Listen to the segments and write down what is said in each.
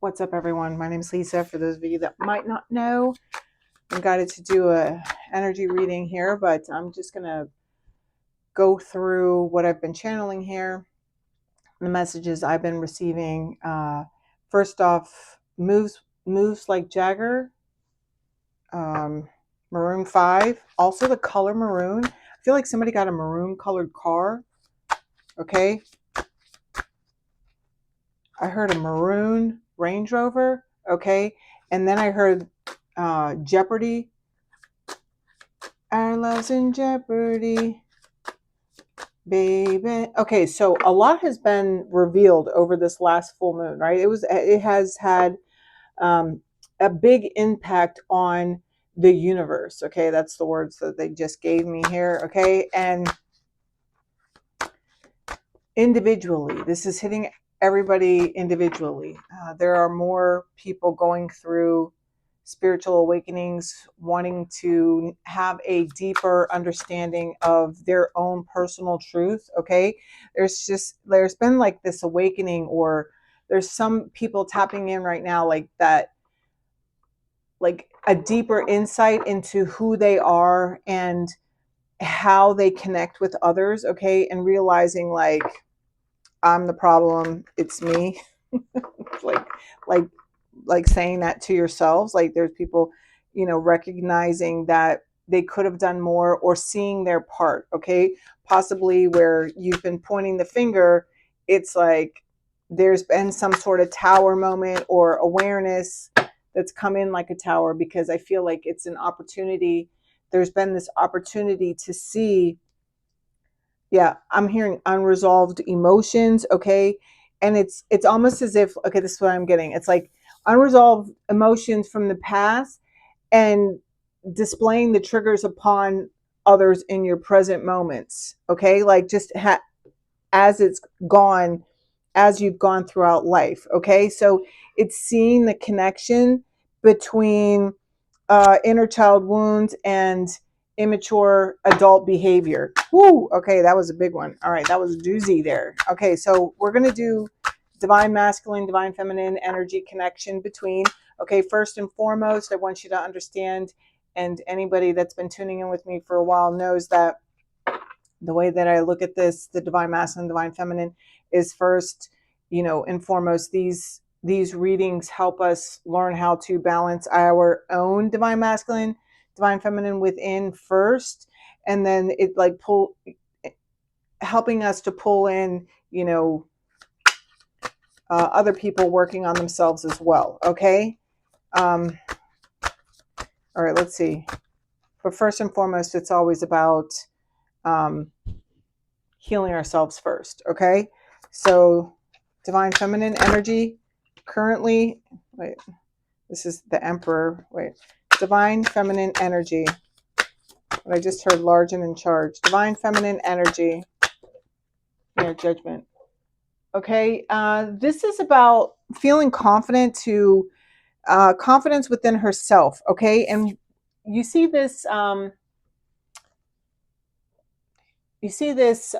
What's up, everyone? My name is Lisa. For those of you that might not know, I'm guided to do a energy reading here, but I'm just gonna go through what I've been channeling here, the messages I've been receiving. First off, moves like Jagger, Maroon 5. Also, the color maroon. I feel like somebody got a maroon colored car. Okay, I heard a maroon Range Rover. Okay, and then I heard Jeopardy. Our love's in jeopardy, baby. Okay, so a lot has been revealed over this last full moon, right? It has had a big impact on the universe. Okay, that's the words that they just gave me here. Okay, and individually, this is hitting everybody individually. There are more people going through spiritual awakenings, wanting to have a deeper understanding of their own personal truth. Okay, there's been like this awakening, or there's some people tapping in right now, like that, like a deeper insight into who they are and how they connect with others. Okay, and realizing like, I'm the problem, it's me. like like like saying that to yourselves. Like, there's people, recognizing that they could have done more, or seeing their part. Okay, possibly where you've been pointing the finger, it's like there's been some sort of tower moment or awareness that's come in like a tower, because I feel like it's an opportunity. There's been this opportunity to see. Yeah, I'm hearing unresolved emotions. Okay, and it's almost as if, okay, this is what I'm getting. It's like unresolved emotions from the past, and displaying the triggers upon others in your present moments. Okay, like just as it's gone, as you've gone throughout life. Okay, so it's seeing the connection between inner child wounds and immature adult behavior. Woo! Okay, that was a big one. All right, that was a doozy there. Okay, so we're going to do divine masculine, divine feminine energy connection between. Okay, first and foremost, I want you to understand, and anybody that's been tuning in with me for a while knows that the way that I look at this, the divine masculine, divine feminine, is first, and foremost, these readings help us learn how to balance our own divine masculine, divine feminine within first, and then it like helping us to pull in, other people working on themselves as well. Okay. All right, let's see. But first and foremost, it's always about healing ourselves first. Okay. So divine feminine energy currently, wait, this is the Emperor. Wait, divine feminine energy. What I just heard, large and in charge. Divine feminine energy. Yeah, judgment. Okay, this is about feeling confident to confidence within herself. Okay, and you see this. You see this.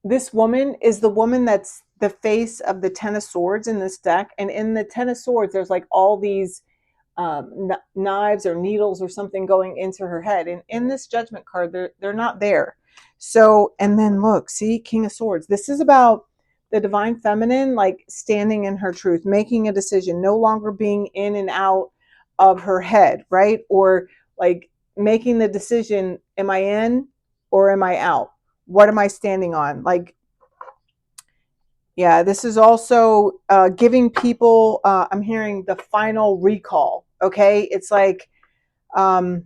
This woman is the woman that's the face of the Ten of Swords in this deck, and in the Ten of Swords, there's like all these knives or needles or something going into her head, and in this Judgment card, they're not there. So, and then look, see, King of Swords. This is about the divine feminine, like standing in her truth, making a decision, no longer being in and out of her head, right? Or like making the decision, am I in or am I out? What am I standing on? Like, yeah, this is also giving people, I'm hearing the final recall. Okay, it's um,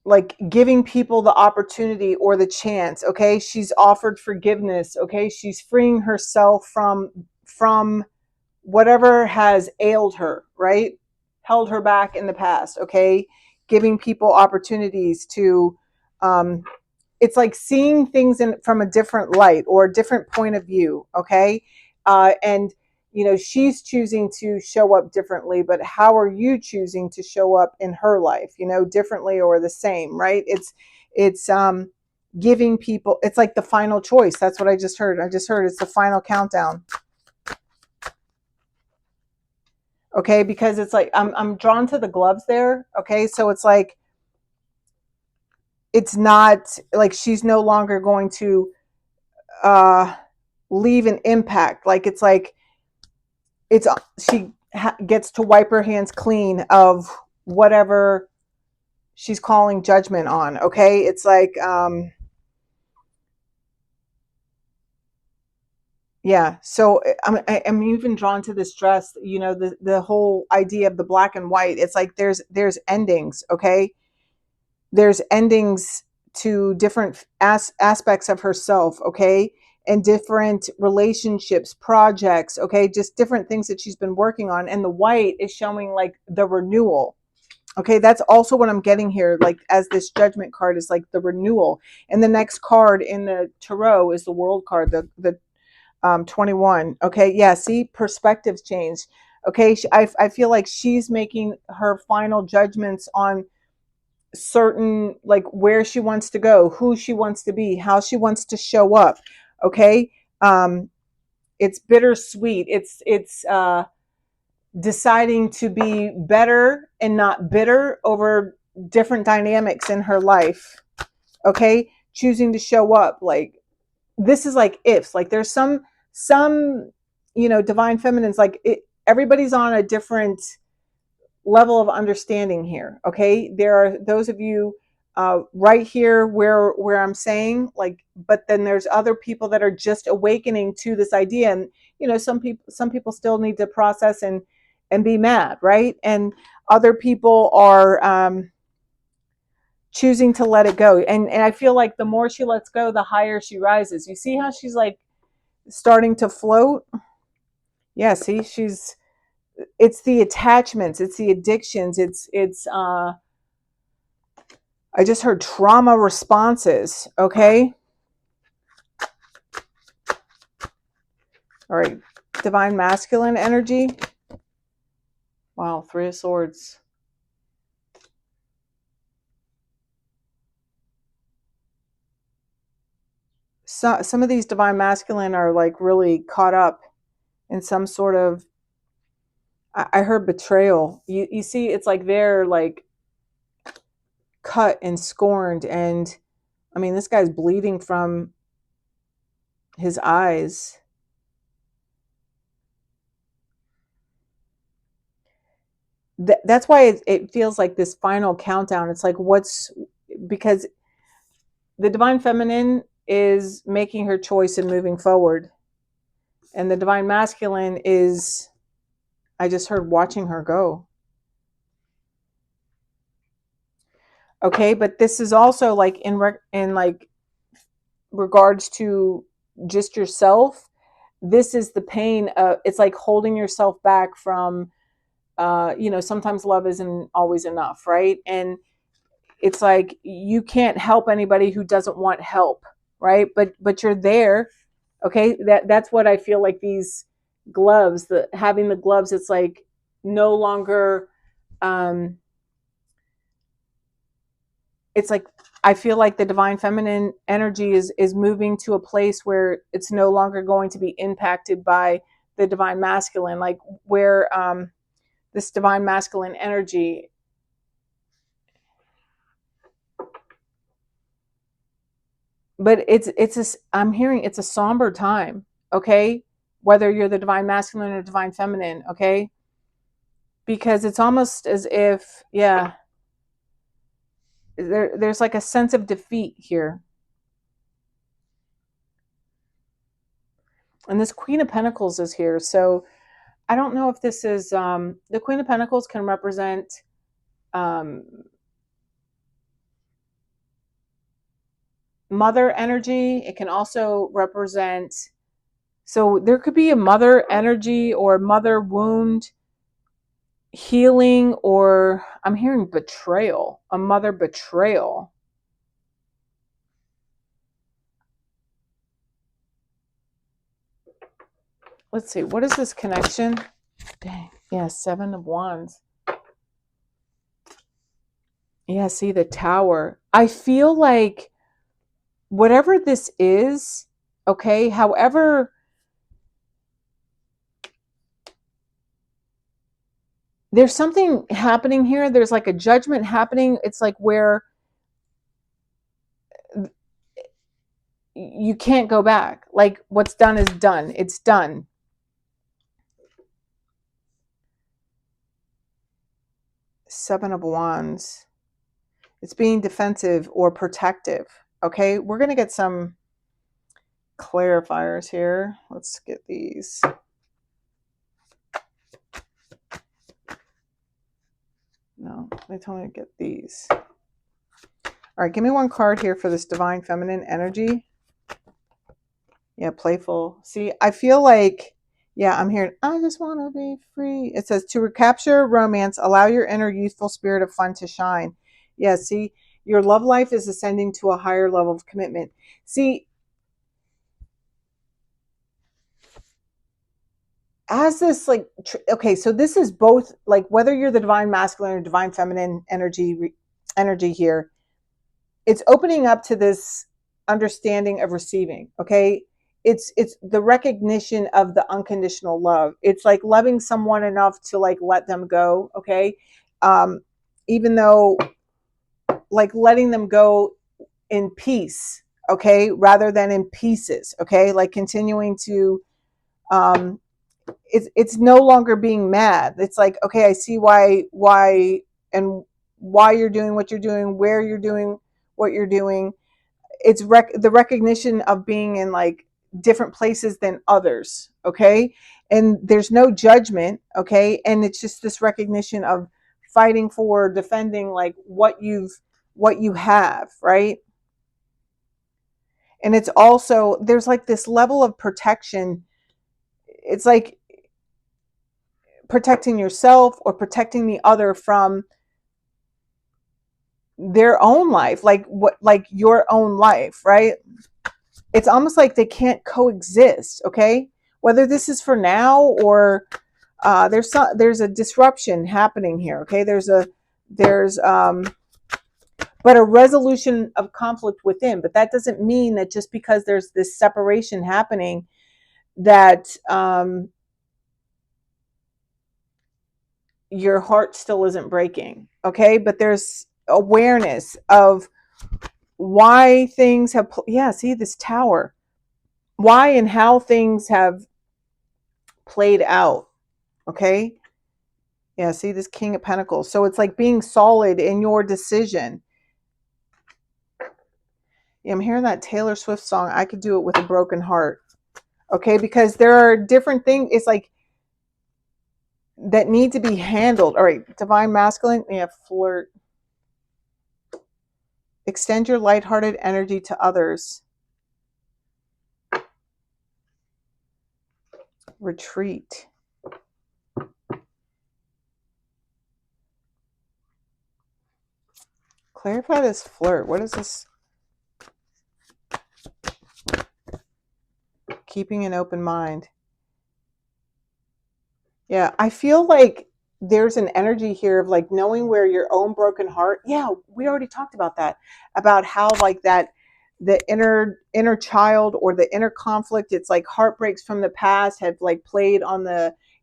like giving people the opportunity or the chance. Okay, she's offered forgiveness. Okay, she's freeing herself from whatever has ailed her, right? Held her back in the past. Okay, giving people opportunities to it's like seeing things from a different light or a different point of view. Okay, and she's choosing to show up differently, but how are you choosing to show up in her life, differently or the same, right? It's giving people, it's like the final choice. That's what I just heard. I just heard it's the final countdown. Okay, because it's like I'm drawn to the gloves there. Okay, so it's like it's not like she's no longer going to leave an impact. Like it's like it's she gets to wipe her hands clean of whatever she's calling judgment on. Okay, it's like yeah. So I'm even drawn to this dress. You know, the whole idea of the black and white. It's like there's endings. Okay, there's endings to different aspects of herself. Okay, and different relationships, projects. Okay, just different things that she's been working on. And the white is showing like the renewal. Okay, that's also what I'm getting here. Like as this judgment card is like the renewal, and the next card in the tarot is the world card, the 21. Okay, yeah. See, perspectives change. Okay, I feel like she's making her final judgments on certain, like where she wants to go, who she wants to be, how she wants to show up. Okay, it's bittersweet. It's deciding to be better and not bitter over different dynamics in her life. Okay, choosing to show up. Like this is like ifs. Like there's some divine feminines, like everybody's on a different level of understanding here. Okay, there are those of you right here where I'm saying like, but then there's other people that are just awakening to this idea. And some people still need to process and be mad, right? And other people are choosing to let it go. And I feel like the more she lets go, the higher she rises. You see how she's like starting to float? Yeah, see, it's the attachments, it's the addictions, it's I just heard trauma responses. Okay, all right, divine masculine energy. Wow, 3 of Swords. So some of these divine masculine are like really caught up in some sort of, I heard betrayal. You see, it's like they're like cut and scorned, and I mean this guy's bleeding from his eyes. That's why it feels like this final countdown. It's like because the divine feminine is making her choice and moving forward, and the divine masculine is, I just heard, watching her go. Okay, but this is also like in like regards to just yourself. This is the pain of, it's like holding yourself back from sometimes love isn't always enough, right? And it's like you can't help anybody who doesn't want help, right? But you're there. Okay, that's what I feel like these gloves, having the gloves, it's like no longer it's like I feel like the divine feminine energy is moving to a place where it's no longer going to be impacted by the divine masculine, like where this divine masculine energy, but I'm hearing it's a somber time. Okay, whether you're the divine masculine or divine feminine. Okay, because it's almost as if, yeah, there's like a sense of defeat here. And this Queen of Pentacles is here, so I don't know if this is the Queen of Pentacles can represent um, mother energy. It can also represent, so there could be a mother energy or mother wound healing, or I'm hearing betrayal, a mother betrayal. Let's see, what is this connection? Dang, yeah, 7 of Wands. Yeah, see the Tower. I feel like whatever this is, okay, however, there's something happening here. There's like a judgment happening. It's like where you can't go back. Like what's done is done. It's done. Seven of Wands. It's being defensive or protective. Okay, we're going to get some clarifiers here. Let's get these. No, they told me to get these. All right, give me one card here for this divine feminine energy. Yeah, playful. See, I feel like, yeah, I'm hearing, I just want to be free. It says, to recapture romance, allow your inner youthful spirit of fun to shine. Yeah, see, your love life is ascending to a higher level of commitment. See, as this like, okay, so this is both, like whether you're the divine masculine or divine feminine energy here, it's opening up to this understanding of receiving. Okay, it's the recognition of the unconditional love. It's like loving someone enough to like let them go. Okay, even though like letting them go in peace, okay, rather than in pieces. Okay, like continuing to um it's no longer being mad. It's like, okay, I see and why you're doing what you're doing, where you're doing what you're doing. It's the recognition of being in like different places than others. Okay, and there's no judgment. Okay, and it's just this recognition of fighting for, defending like what you have, right? And it's also, there's like this level of protection. It's like protecting yourself or protecting the other from their own life, like your own life, right? It's almost like they can't coexist. Okay, whether this is for now or there's a disruption happening here. Okay, there's but a resolution of conflict within. But that doesn't mean that just because there's this separation happening that your heart still isn't breaking. Okay, but there's awareness of why things have, yeah, see this tower, why and how things have played out. Okay, yeah, see this King of Pentacles. So it's like being solid in your decision. Yeah, I'm hearing that Taylor Swift song, I Could Do It With a Broken Heart. Okay, because there are different things, it's like, that need to be handled. All right, divine masculine, yeah, flirt. Extend your lighthearted energy to others. Retreat. Clarify this flirt. What is this? Keeping an open mind. Yeah, I feel like there's an energy here of like knowing where your own broken heart. Yeah, we already talked about that, about how like that the inner child or the inner conflict, it's like heartbreaks from the past have like played on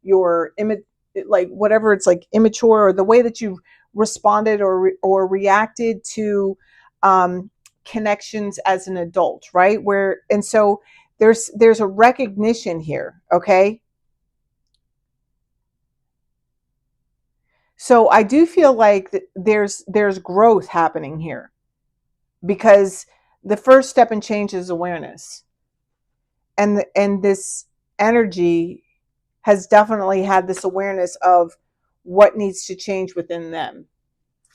your image, like whatever, it's like immature, or the way that you responded or reacted to connections as an adult, right? Where, and so there's a recognition here. Okay, so I do feel like there's growth happening here, because the first step in change is awareness, and this energy has definitely had this awareness of what needs to change within them,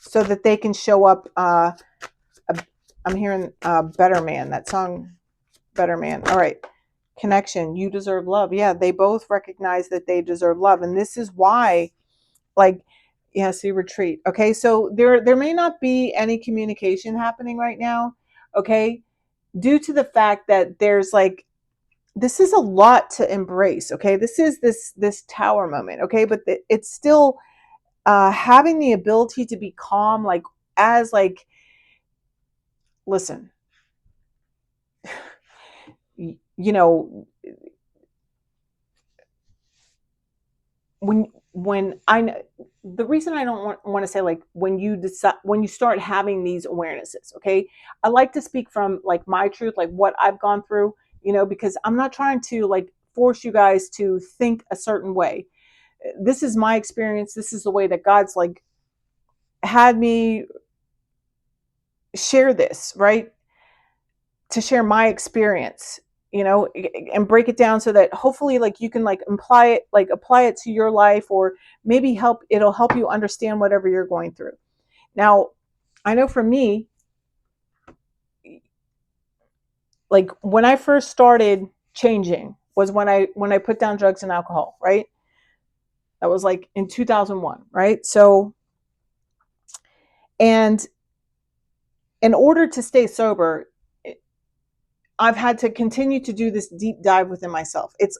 so that they can show up. I'm hearing Better Man, that song, Better Man. All right, connection. You deserve love. Yeah, they both recognize that they deserve love, and this is why, like, yeah, see, retreat. Okay, so there may not be any communication happening right now. Okay, due to the fact that there's like, this is a lot to embrace. Okay, this is this tower moment. Okay, but it's still having the ability to be calm, like, as like, listen, you know, when I the reason I don't want to say like when you decide, when you start having these awarenesses, okay, I like to speak from like my truth, like what I've gone through, because I'm not trying to like force you guys to think a certain way. This is my experience. This is the way that God's like had me share this, right? To share my experience, and break it down so that hopefully like you can like apply it to your life, or maybe it'll help you understand whatever you're going through. Now, I know for me, like when I first started changing was when I put down drugs and alcohol, right? That was like in 2001, right? So, and in order to stay sober, I've had to continue to do this deep dive within myself. It's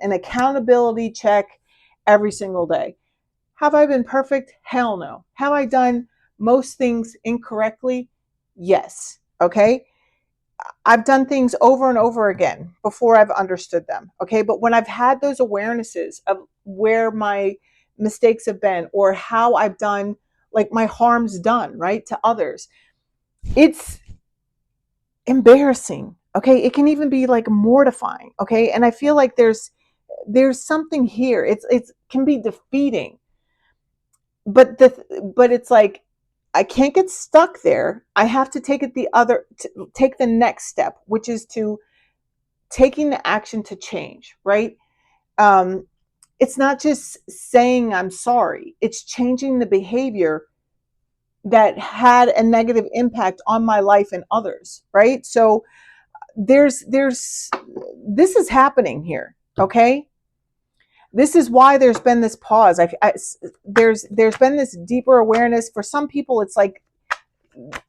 an accountability check every single day. Have I been perfect? Hell no. Have I done most things incorrectly? Yes. Okay. I've done things over and over again before I've understood them. Okay. But when I've had those awarenesses of where my mistakes have been, or how I've done like my harm's done, right, to others, it's embarrassing. Okay. It can even be like mortifying. Okay. And I feel like there's something here. It's can be defeating, but it's like I can't get stuck there. I have to take the next step, which is to taking the action to change, right? Um, it's not just saying I'm sorry. It's changing the behavior that had a negative impact on my life and others, right? So there's this is happening here, okay? This is why there's been this pause. There's been this deeper awareness. For some people, it's like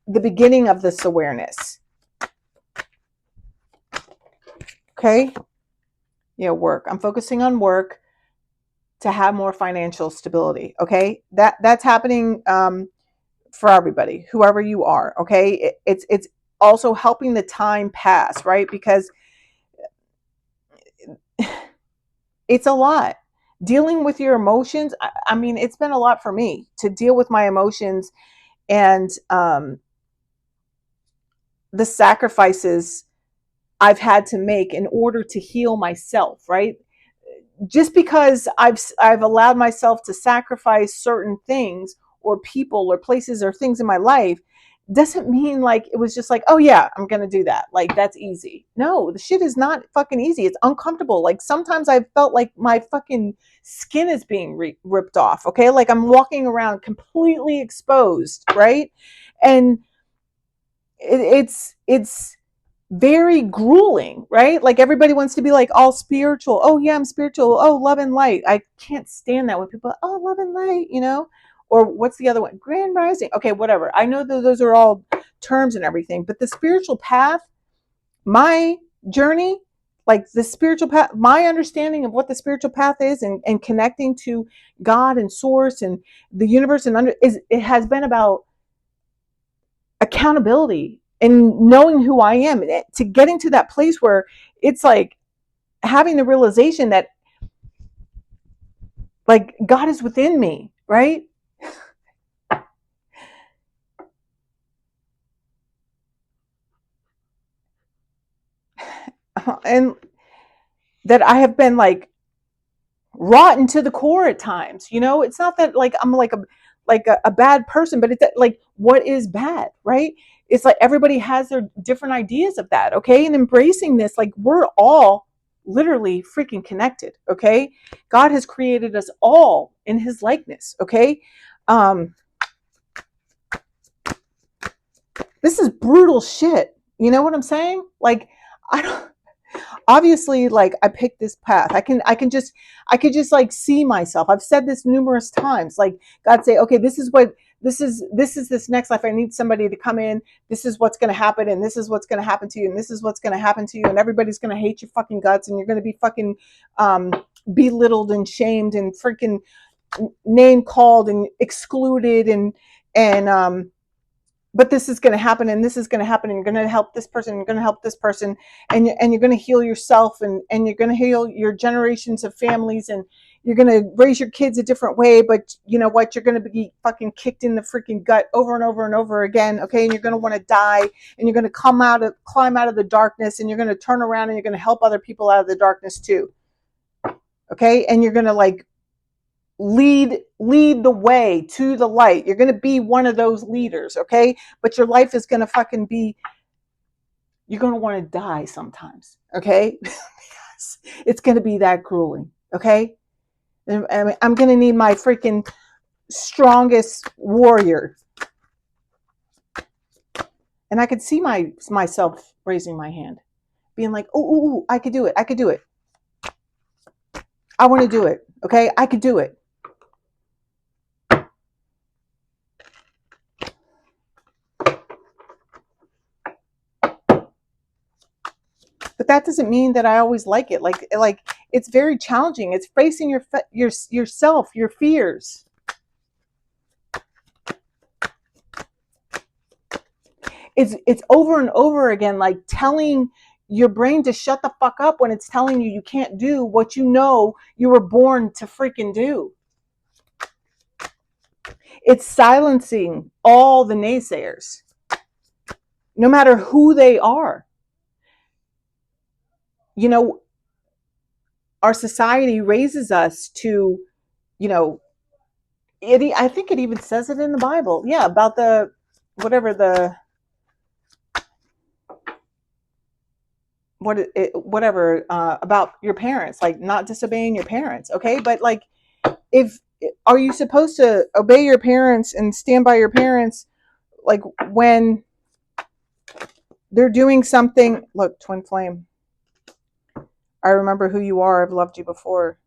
the beginning of this awareness. Okay, work. I'm focusing on work to have more financial stability. Okay, that's happening for everybody, whoever you are. Okay, it's also helping the time pass, right? Because it's a lot dealing with your emotions. I mean, it's been a lot for me to deal with my emotions, and the sacrifices I've had to make in order to heal myself, right? Just because I've allowed myself to sacrifice certain things or people or places or things in my life doesn't mean like it was just like, oh yeah, I'm gonna do that. Like that's easy. No, the shit is not fucking easy. It's uncomfortable. Like sometimes I felt like my fucking skin is being ripped off. Okay, like I'm walking around completely exposed, right? And it's very grueling, right? Like everybody wants to be like all spiritual. Oh yeah, I'm spiritual. Oh, love and light. I can't stand that when people, oh, love and light. Or what's the other one? Grand rising. Okay, whatever. I know that those are all terms and everything, but the spiritual path, my journey, like the spiritual path, my understanding of what the spiritual path is, and connecting to God and source and the universe, it has been about accountability and knowing who I am, to getting to that place where it's like having the realization that like God is within me, right? And that I have been like rotten to the core at times. It's not that like I'm like a bad person, but it's that, like, what is bad, right? It's like everybody has their different ideas of that, okay? And embracing this, like we're all literally freaking connected, okay? God has created us all in his likeness, okay? Um, this is brutal shit. You know what I'm saying? Like, I don't obviously, like, I picked this path. I could just like see myself. I've said this numerous times. Like God say, okay, this next life. I need somebody to come in. This is what's going to happen, and this is what's going to happen to you, and this is what's going to happen to you, and everybody's going to hate your fucking guts, and you're going to be fucking um, belittled and shamed and freaking name called and excluded and but this is going to happen, and this is going to happen, and you're going to help this person, and you're going to help this person, and you're going to heal yourself, and you're going to heal your generations of families, and you're going to raise your kids a different way, but you know what, you're going to be fucking kicked in the freaking gut over and over and over again, okay? And you're going to want to die, and you're going to climb out of the darkness, and you're going to turn around, and you're going to help other people out of the darkness too, okay? And you're going to like lead the way to the light. You're going to be one of those leaders, okay? But your life is going to fucking be, you're going to want to die sometimes, okay? It's going to be that grueling, okay? And I'm going to need my freaking strongest warrior. And I could see myself raising my hand, being like, oh, I could do it. I could do it. I want to do it, okay? I could do it. But that doesn't mean that I always like it. Like it's very challenging. It's facing yourself, your fears. It's over and over again, like telling your brain to shut the fuck up when it's telling you can't do what you know you were born to freaking do. It's silencing all the naysayers, no matter who they are. You know, our society raises us to, you know, I think it even says it in the Bible. Yeah, about the whatever the whatever about your parents, like not disobeying your parents, okay? But like, if are you supposed to obey your parents and stand by your parents, like when they're doing something? Look, twin flame, I remember who you are. I've loved you before.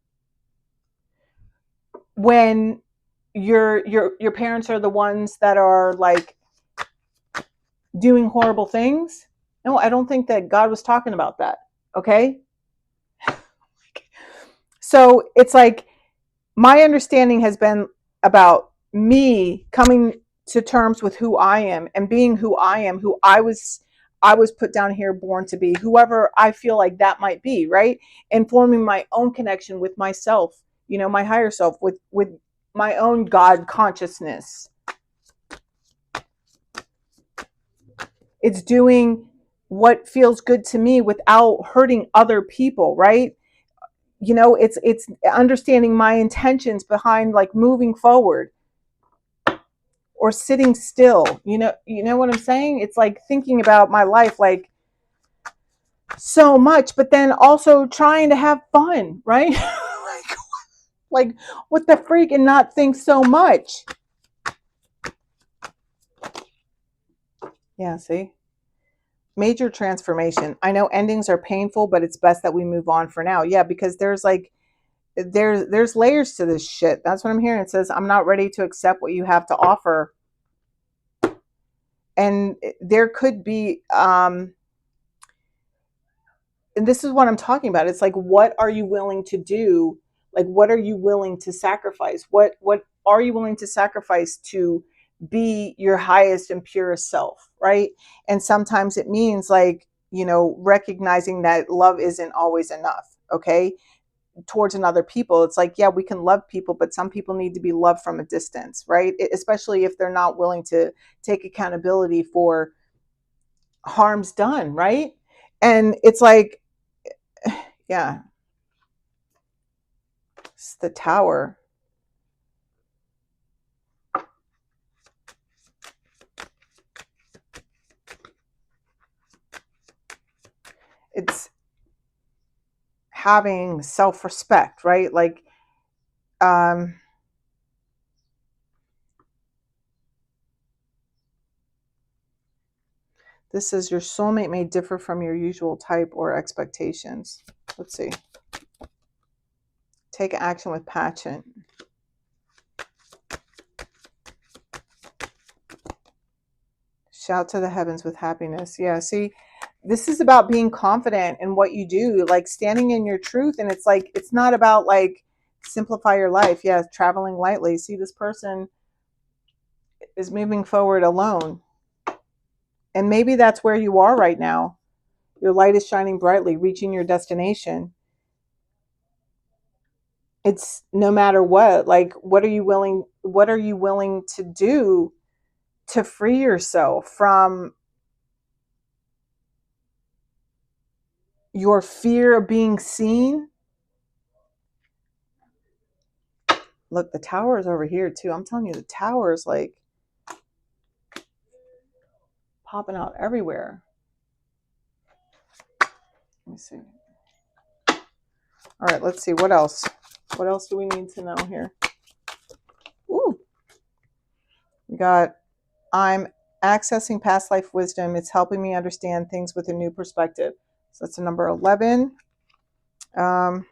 When your parents are the ones that are like doing horrible things, no, I don't think that God was talking about that, okay? So it's like, my understanding has been about me coming to terms with who I am and being who I am, who I was put down here, born to be, whoever I feel like that might be, right? And forming my own connection with myself, you know, my higher self, with my own God consciousness. It's doing what feels good to me without hurting other people, right? You know, it's understanding my intentions behind like moving forward or sitting still. You know what I'm saying? It's like thinking about my life like so much, but then also trying to have fun, right? like what the freak, and not think so much. Yeah, see? Major transformation. I know endings are painful, but it's best that we move on for now. Yeah, because there's like there's layers to this shit. That's what I'm hearing. It says, I'm not ready to accept what you have to offer. And there could be and this is what I'm talking about. It's like, what are you willing to do? Like, what are you willing to sacrifice? What are you willing to sacrifice to be your highest and purest self, right? And sometimes it means like, you know, recognizing that love isn't always enough, okay? Towards another people. It's like, yeah, we can love people, but some people need to be loved from a distance, right? Especially if they're not willing to take accountability for harms done, right? And it's like, yeah, it's the Tower. It's having self-respect, right? Like, this says your soulmate may differ from your usual type or expectations. Let's see. Take action with passion. Shout to the heavens with happiness. Yeah, see, this is about being confident in what you do, like standing in your truth. And it's like, it's not about like simplify your life. Yeah, traveling lightly. See, this person is moving forward alone. And maybe that's where you are right now. Your light is shining brightly, reaching your destination. It's no matter what, like what are you willing to do to free yourself from your fear of being seen? Look, the tower is over here too. I'm telling you, the tower is like popping out everywhere. Let me see. All right, let's see. What else? What else do we need to know here? Ooh. We got, I'm accessing past life wisdom. It's helping me understand things with a new perspective. So that's a number 11. The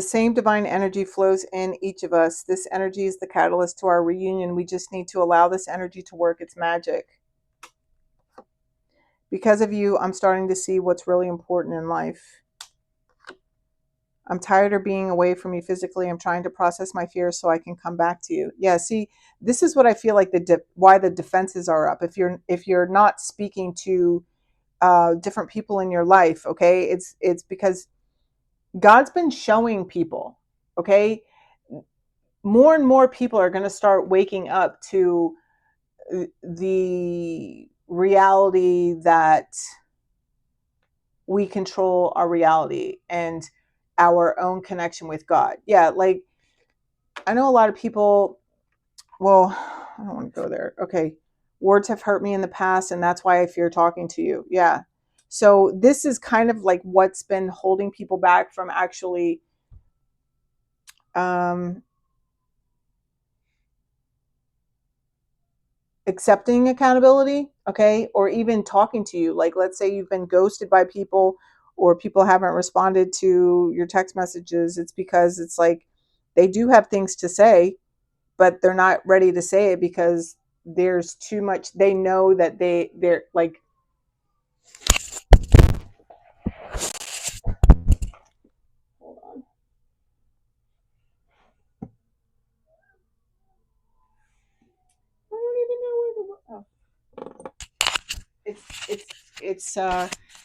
same divine energy flows in each of us. This energy is the catalyst to our reunion. We just need to allow this energy to work its magic. Because of you, I'm starting to see what's really important in life. I'm tired of being away from you physically. I'm trying to process my fears so I can come back to you. Yeah, see, this is what I feel like why the defenses are up. If you're not speaking to different people in your life, okay, it's because God's been showing people, okay, more and more people are going to start waking up to the reality that we control our reality and our own connection with God. Yeah, like I know a lot of people, well, I don't want to go there. Okay. Words have hurt me in the past, and that's why I fear talking to you. Yeah. So this is kind of like what's been holding people back from actually accepting accountability, okay, or even talking to you. Like, let's say you've been ghosted by people or people haven't responded to your text messages. It's because it's like they do have things to say, but they're not ready to say it because there's too much. They know that they're like, hold on. I don't even know where the, oh. It's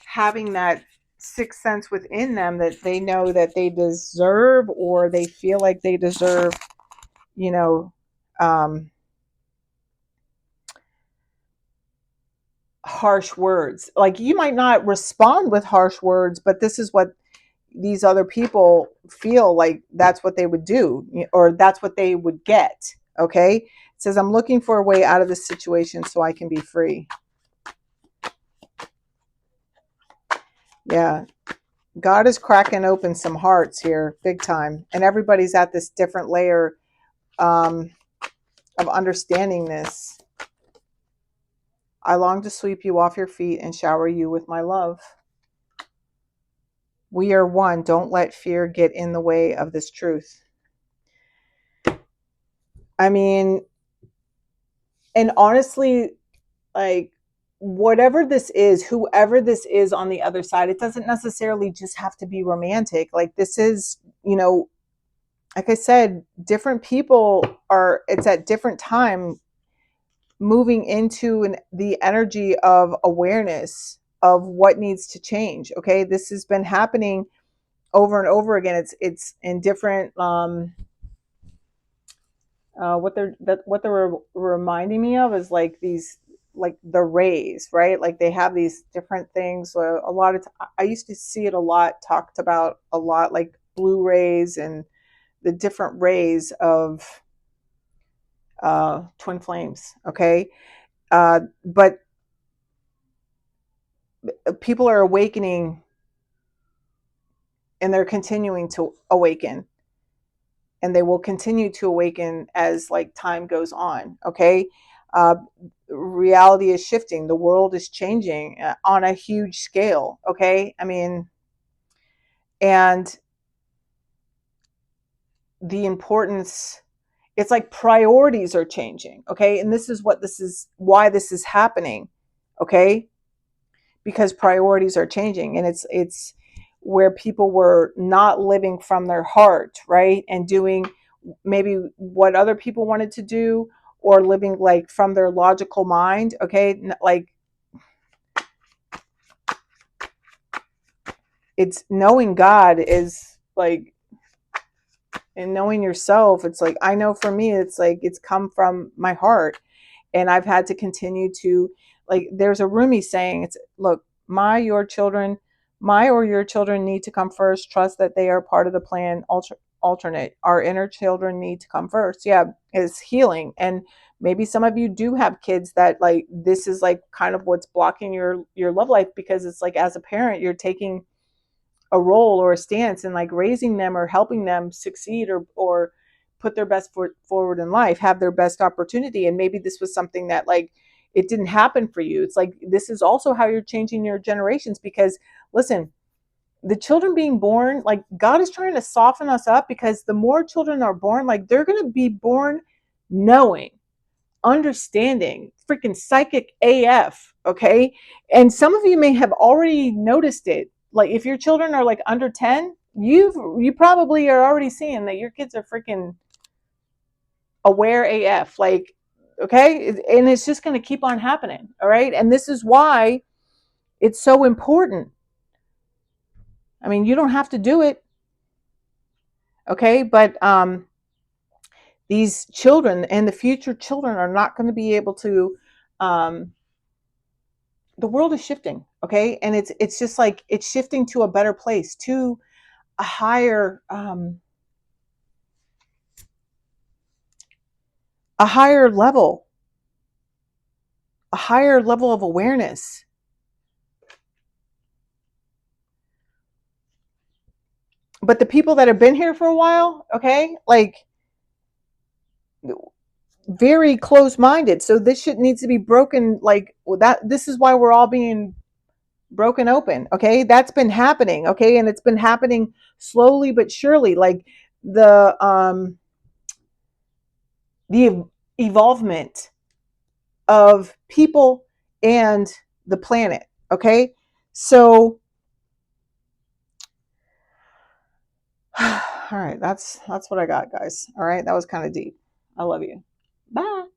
having that sixth sense within them that they know that they deserve, or they feel like they deserve, you know, harsh words. Like, you might not respond with harsh words, but this is what these other people feel like that's what they would do, or that's what they would get. Okay. It says, I'm looking for a way out of this situation so I can be free. Yeah. God is cracking open some hearts here big time. And everybody's at this different layer of understanding this. I long to sweep you off your feet and shower you with my love. We are one. Don't let fear get in the way of this truth. I mean, and honestly, like, whatever this is, whoever this is on the other side, it doesn't necessarily just have to be romantic. Like, this is, like I said, different people are, it's at different time moving into the energy of awareness of what needs to change. Okay. This has been happening over and over again. It's in different, what they're reminding me of is like these, like the rays, right? Like they have these different things. So a lot of I used to see it a lot, talked about a lot, like blue rays and the different rays of twin flames. Okay, but people are awakening, and they're continuing to awaken, and they will continue to awaken as like time goes on. Okay. uh, Reality is shifting, the world is changing on a huge scale. Okay, I mean, and the importance, it's like priorities are changing. Okay, and this is why this is happening. Okay, because priorities are changing, and it's where people were not living from their heart, right, and doing maybe what other people wanted to do, or living like from their logical mind. Okay. Like, it's knowing God is like, and knowing yourself. It's like, I know for me, it's like, it's come from my heart. And I've had to continue to, like, there's a Rumi saying, it's, look, my or your children need to come first. Trust that they are part of the plan. Alternate, our inner children need to come first. Yeah, it's healing. And maybe some of you do have kids that, like, this is like kind of what's blocking your love life, because it's like, as a parent, you're taking a role or a stance in like raising them or helping them succeed, or put their best foot forward in life, have their best opportunity. And maybe this was something that, like, it didn't happen for you. It's like, this is also how you're changing your generations, because listen, the children being born, like, God is trying to soften us up, because the more children are born, like, they're going to be born knowing, understanding, freaking psychic AF. Okay. And some of you may have already noticed it. Like, if your children are like under 10, you probably are already seeing that your kids are freaking aware AF. Like, okay. And it's just going to keep on happening. All right. And this is why it's so important. I mean, you don't have to do it. Okay. But, these children and the future children are not going to be able to, the world is shifting. Okay. And it's just like, it's shifting to a better place, to a higher, a higher level, a higher level of awareness. But the people that have been here for a while, okay, like, very close-minded. So this shit needs to be broken. Like, that, this is why we're all being broken open. Okay. That's been happening. Okay. And it's been happening slowly but surely. Like, the evolvement of people and the planet. Okay. So, all right, that's what I got, guys. All right. That was kind of deep. I love you. Bye.